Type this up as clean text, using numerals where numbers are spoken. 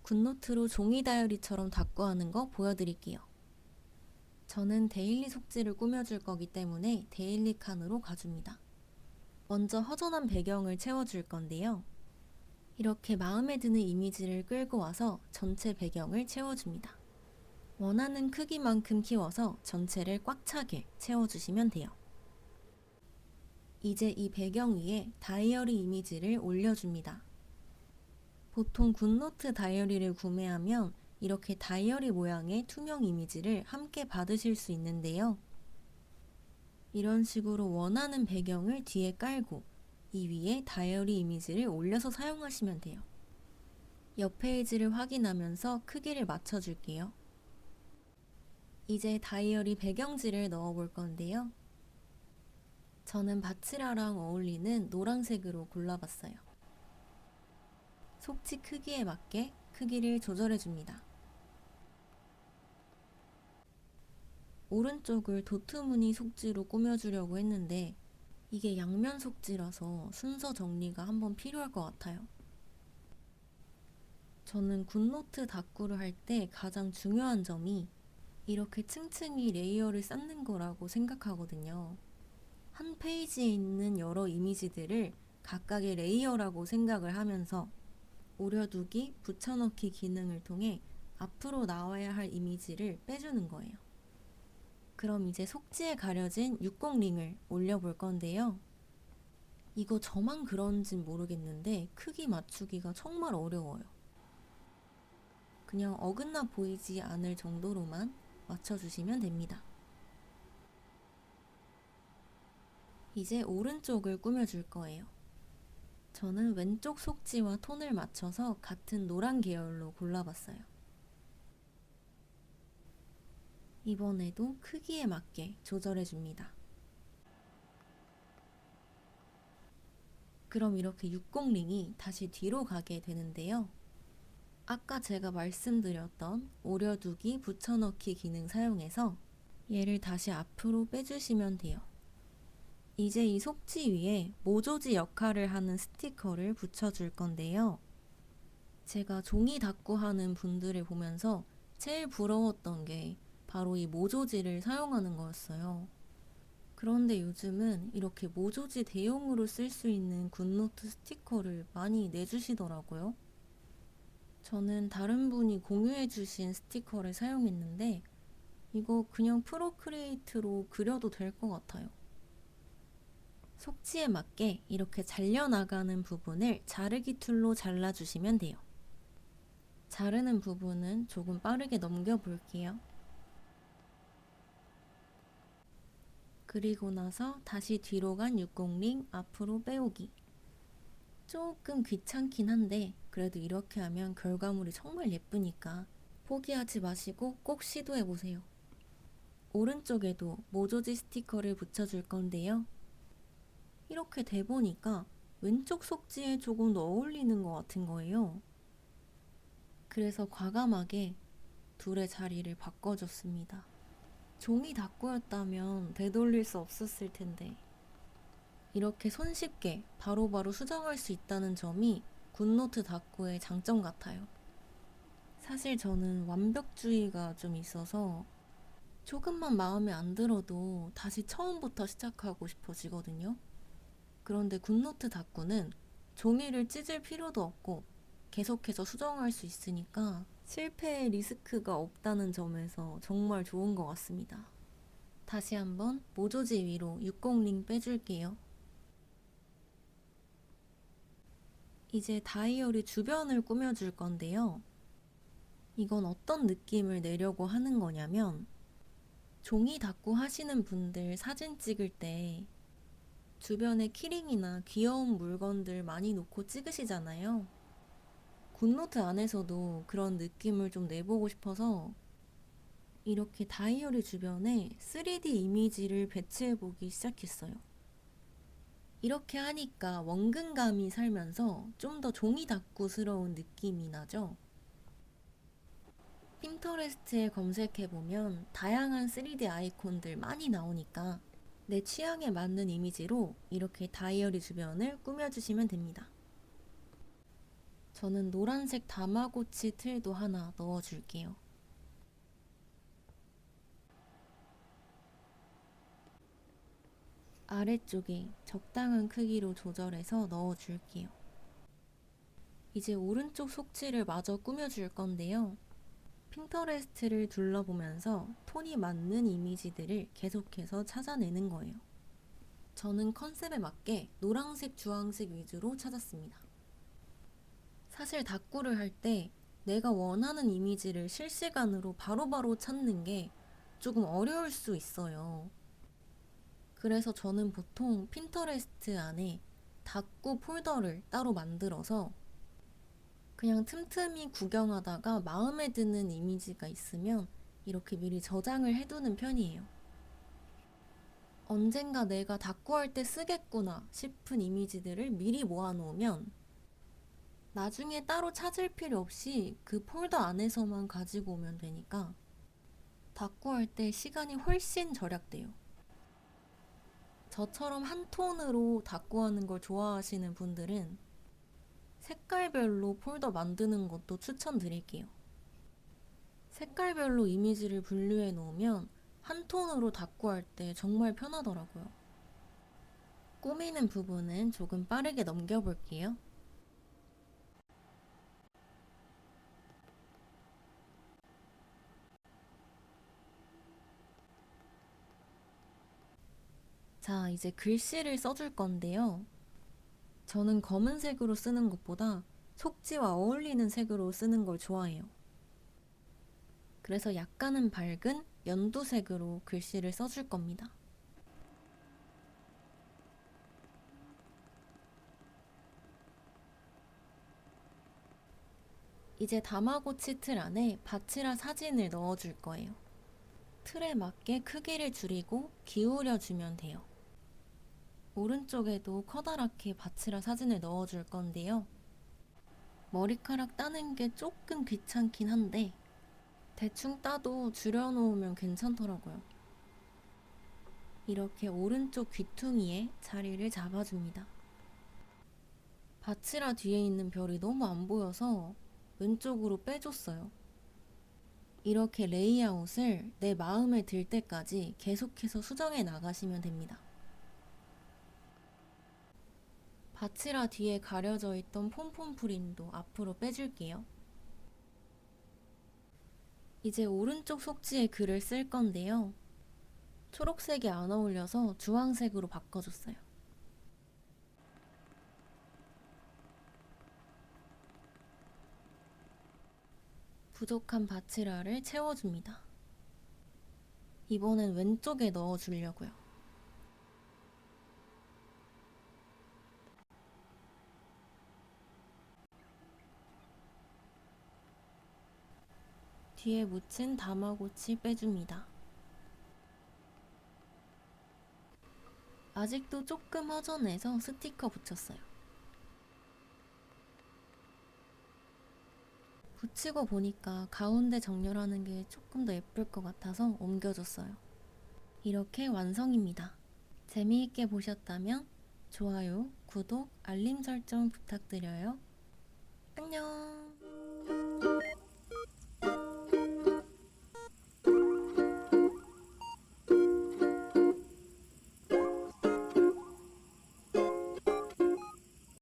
굿노트로 종이 다이어리처럼 닦고하는 거 보여드릴게요. 저는 데일리 속지를 꾸며줄 거기 때문에 데일리 칸으로 가줍니다. 먼저 허전한 배경을 채워줄 건데요. 이렇게 마음에 드는 이미지를 끌고 와서 전체 배경을 채워줍니다. 원하는 크기만큼 키워서 전체를 꽉 차게 채워주시면 돼요. 이제 이 배경 위에 다이어리 이미지를 올려줍니다. 보통 굿노트 다이어리를 구매하면 이렇게 다이어리 모양의 투명 이미지를 함께 받으실 수 있는데요. 이런 식으로 원하는 배경을 뒤에 깔고 이 위에 다이어리 이미지를 올려서 사용하시면 돼요. 옆 페이지를 확인하면서 크기를 맞춰줄게요. 이제 다이어리 배경지를 넣어볼 건데요. 저는 바치라랑 어울리는 노란색으로 골라봤어요. 속지 크기에 맞게 크기를 조절해줍니다. 오른쪽을 도트 무늬 속지로 꾸며주려고 했는데 이게 양면 속지라서 순서 정리가 한번 필요할 것 같아요. 저는 굿노트 다꾸를 할 때 가장 중요한 점이 이렇게 층층이 레이어를 쌓는 거라고 생각하거든요. 한 페이지에 있는 여러 이미지들을 각각의 레이어라고 생각을 하면서 오려두기, 붙여넣기 기능을 통해 앞으로 나와야 할 이미지를 빼주는 거예요. 그럼 이제 속지에 가려진 60링을 올려볼 건데요. 이거 저만 그런진 모르겠는데 크기 맞추기가 정말 어려워요. 그냥 어긋나 보이지 않을 정도로만 맞춰주시면 됩니다. 이제 오른쪽을 꾸며줄 거예요. 저는 왼쪽 속지와 톤을 맞춰서 같은 노란 계열로 골라봤어요. 이번에도 크기에 맞게 조절해줍니다. 그럼 이렇게 60링이 다시 뒤로 가게 되는데요. 아까 제가 말씀드렸던 오려두기, 붙여넣기 기능 사용해서 얘를 다시 앞으로 빼주시면 돼요. 이제 이 속지 위에 모조지 역할을 하는 스티커를 붙여줄 건데요. 제가 종이 닦고 하는 분들을 보면서 제일 부러웠던 게 바로 이 모조지를 사용하는 거였어요. 그런데 요즘은 이렇게 모조지 대용으로 쓸 수 있는 굿노트 스티커를 많이 내주시더라고요. 저는 다른 분이 공유해주신 스티커를 사용했는데 이거 그냥 프로크리에이트로 그려도 될 것 같아요. 속지에 맞게 이렇게 잘려나가는 부분을 자르기 툴로 잘라주시면 돼요. 자르는 부분은 조금 빠르게 넘겨볼게요. 그리고 나서 다시 뒤로 간 60링 앞으로 빼오기. 조금 귀찮긴 한데 그래도 이렇게 하면 결과물이 정말 예쁘니까 포기하지 마시고 꼭 시도해보세요. 오른쪽에도 모조지 스티커를 붙여줄 건데요. 이렇게 돼보니까 왼쪽 속지에 조금 더 어울리는 것 같은 거예요. 그래서 과감하게 둘의 자리를 바꿔줬습니다. 종이 닦고였다면 되돌릴 수 없었을 텐데 이렇게 손쉽게 바로바로 수정할 수 있다는 점이 굿노트 닦고의 장점 같아요. 사실 저는 완벽주의가 좀 있어서 조금만 마음에 안 들어도 다시 처음부터 시작하고 싶어지거든요. 그런데 굿노트 닦고는 종이를 찢을 필요도 없고 계속해서 수정할 수 있으니까 실패의 리스크가 없다는 점에서 정말 좋은 것 같습니다. 다시 한번 모조지 위로 60링 빼줄게요. 이제 다이어리 주변을 꾸며줄 건데요. 이건 어떤 느낌을 내려고 하는 거냐면 종이 닦고 하시는 분들 사진 찍을 때 주변에 키링이나 귀여운 물건들 많이 놓고 찍으시잖아요. 굿노트 안에서도 그런 느낌을 좀 내보고 싶어서 이렇게 다이어리 주변에 3D 이미지를 배치해보기 시작했어요. 이렇게 하니까 원근감이 살면서 좀 더 종이 닦고스러운 느낌이 나죠? 핀터레스트에 검색해보면 다양한 3D 아이콘들 많이 나오니까 내 취향에 맞는 이미지로 이렇게 다이어리 주변을 꾸며주시면 됩니다. 저는 노란색 다마고치 틀도 하나 넣어줄게요. 아래쪽에 적당한 크기로 조절해서 넣어줄게요. 이제 오른쪽 속지를 마저 꾸며줄 건데요. 핀터레스트를 둘러보면서 톤이 맞는 이미지들을 계속해서 찾아내는 거예요. 저는 컨셉에 맞게 노란색, 주황색 위주로 찾았습니다. 사실 다꾸를 할 때 내가 원하는 이미지를 실시간으로 바로바로 찾는 게 조금 어려울 수 있어요. 그래서 저는 보통 핀터레스트 안에 다꾸 폴더를 따로 만들어서 그냥 틈틈이 구경하다가 마음에 드는 이미지가 있으면 이렇게 미리 저장을 해두는 편이에요. 언젠가 내가 다꾸할 때 쓰겠구나 싶은 이미지들을 미리 모아놓으면 나중에 따로 찾을 필요 없이 그 폴더 안에서만 가지고 오면 되니까 다꾸할 때 시간이 훨씬 절약돼요. 저처럼 한 톤으로 다꾸하는 걸 좋아하시는 분들은 색깔별로 폴더 만드는 것도 추천드릴게요. 색깔별로 이미지를 분류해 놓으면 한 톤으로 다꾸할 때 정말 편하더라고요. 꾸미는 부분은 조금 빠르게 넘겨볼게요. 자, 이제 글씨를 써줄 건데요. 저는 검은색으로 쓰는 것보다 속지와 어울리는 색으로 쓰는 걸 좋아해요. 그래서 약간은 밝은 연두색으로 글씨를 써줄 겁니다. 이제 다마고치 틀 안에 바치라 사진을 넣어줄 거예요. 틀에 맞게 크기를 줄이고 기울여주면 돼요. 오른쪽에도 커다랗게 바치라 사진을 넣어줄 건데요. 머리카락 따는 게 조금 귀찮긴 한데 대충 따도 줄여놓으면 괜찮더라고요. 이렇게 오른쪽 귀퉁이에 자리를 잡아줍니다. 바치라 뒤에 있는 별이 너무 안 보여서 왼쪽으로 빼줬어요. 이렇게 레이아웃을 내 마음에 들 때까지 계속해서 수정해 나가시면 됩니다. 바치라 뒤에 가려져 있던 폼폼 프린도 앞으로 빼줄게요. 이제 오른쪽 속지에 글을 쓸 건데요. 초록색이 안 어울려서 주황색으로 바꿔줬어요. 부족한 바치라를 채워줍니다. 이번엔 왼쪽에 넣어주려고요. 뒤에 묻힌 다마고치 빼줍니다. 아직도 조금 허전해서 스티커 붙였어요. 붙이고 보니까 가운데 정렬하는 게 조금 더 예쁠 것 같아서 옮겨줬어요. 이렇게 완성입니다. 재미있게 보셨다면 좋아요, 구독, 알림 설정 부탁드려요. 안녕!